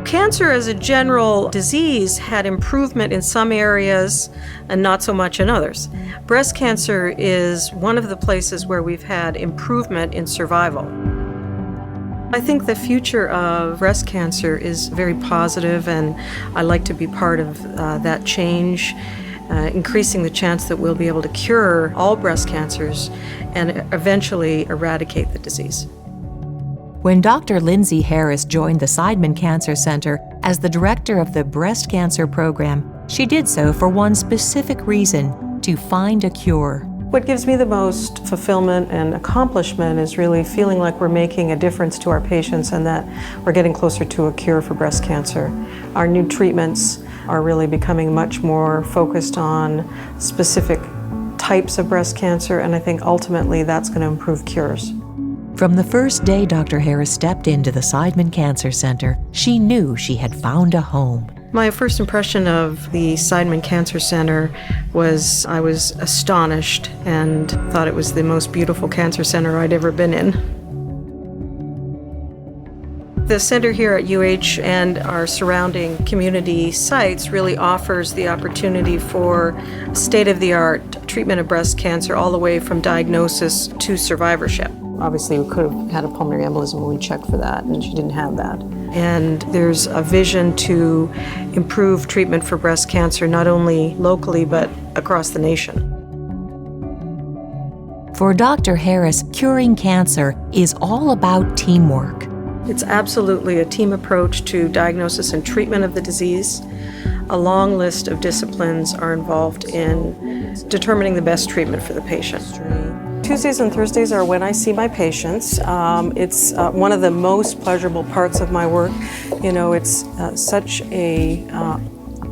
Cancer as a general disease had improvement in some areas and not so much in others. Breast cancer is one of the places where we've had improvement in survival. I think the future of breast cancer is very positive, and I like to be part of that change, increasing the chance that we'll be able to cure all breast cancers and eventually eradicate the disease. When Dr. Lindsay Harris joined the Seidman Cancer Center as the director of the breast cancer program, she did so for one specific reason: to find a cure. What gives me the most fulfillment and accomplishment is really feeling like we're making a difference to our patients and that we're getting closer to a cure for breast cancer. Our new treatments are really becoming much more focused on specific types of breast cancer, and I think ultimately that's going to improve cures. From the first day Dr. Harris stepped into the Seidman Cancer Center, she knew she had found a home. My first impression of the Seidman Cancer Center was I was astonished and thought it was the most beautiful cancer center I'd ever been in. The center here at UH and our surrounding community sites really offers the opportunity for state-of-the-art treatment of breast cancer all the way from diagnosis to survivorship. Obviously, we could have had a pulmonary embolism when we checked for that, and she didn't have that. And there's a vision to improve treatment for breast cancer, not only locally, but across the nation. For Dr. Harris, curing cancer is all about teamwork. It's absolutely a team approach to diagnosis and treatment of the disease. A long list of disciplines are involved in determining the best treatment for the patient. Tuesdays and Thursdays are when I see my patients. It's one of the most pleasurable parts of my work. You know, it's such a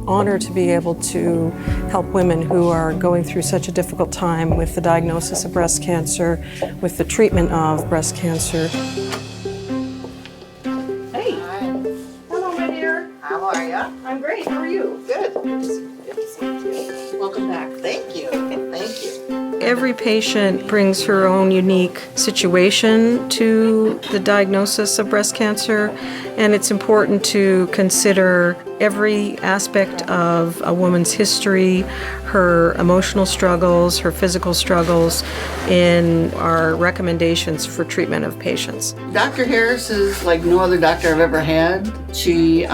honor to be able to help women who are going through such a difficult time with the diagnosis of breast cancer, with the treatment of breast cancer. Hey. Hi. Hello, my dear. How are ya? I'm great. How are you? Good. Good to see you. Welcome back. Thank you. Thank you. Every patient brings her own unique situation to the diagnosis of breast cancer, and it's important to consider every aspect of a woman's history, her emotional struggles, her physical struggles, in our recommendations for treatment of patients. Dr. Harris is like no other doctor I've ever had. She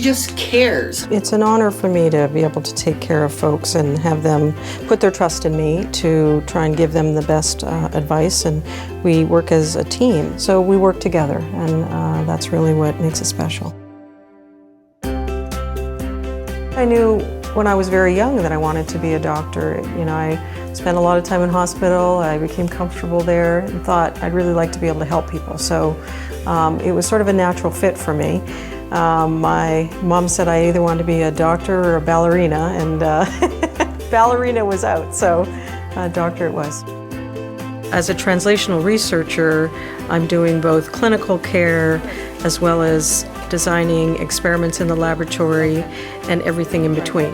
just cares. It's an honor for me to be able to take care of folks and have them put their trust in me to try and give them the best advice, and we work as a team. So we work together, and that's really what makes it special. I knew when I was very young that I wanted to be a doctor. You know, I spent a lot of time in hospital. I became comfortable there and thought I'd really like to be able to help people. So it was sort of a natural fit for me. My mom said I either wanted to be a doctor or a ballerina, and ballerina was out, so doctor it was. As a translational researcher, I'm doing both clinical care as well as designing experiments in the laboratory and everything in between.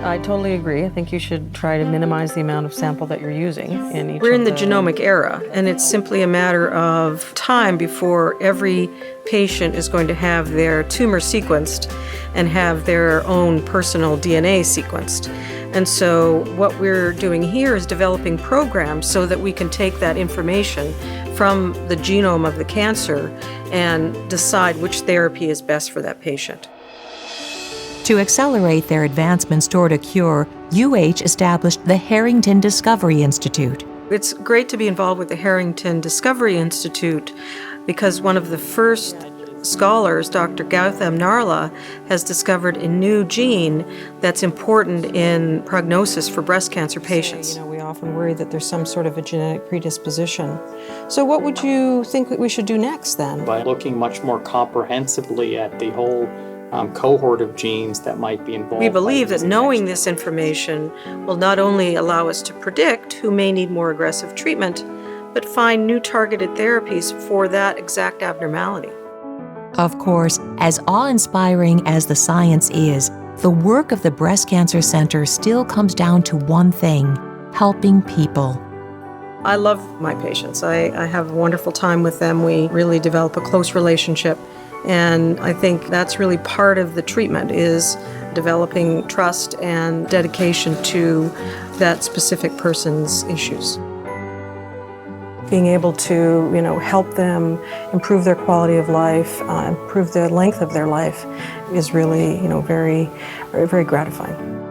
I totally agree. I think you should try to minimize the amount of sample that you're using in each. We're in the genomic era, and it's simply a matter of time before every patient is going to have their tumor sequenced and have their own personal DNA sequenced. And so what we're doing here is developing programs so that we can take that information from the genome of the cancer and decide which therapy is best for that patient. To accelerate their advancements toward a cure, UH established the Harrington Discovery Institute. It's great to be involved with the Harrington Discovery Institute because one of the first scholars, Dr. Gautam Narla, has discovered a new gene that's important in prognosis for breast cancer patients. You know, we often worry that there's some sort of a genetic predisposition. So what would you think that we should do next then? By looking much more comprehensively at the whole cohort of genes that might be involved. We believe that knowing this information will not only allow us to predict who may need more aggressive treatment, but find new targeted therapies for that exact abnormality. Of course, as awe-inspiring as the science is, the work of the Breast Cancer Center still comes down to one thing: helping people. I love my patients. I have a wonderful time with them. We really develop a close relationship, And I think that's really part of the treatment, is developing trust and dedication to that specific person's issues. Being able to, help them improve their quality of life, improve the length of their life is really, very, very, very gratifying.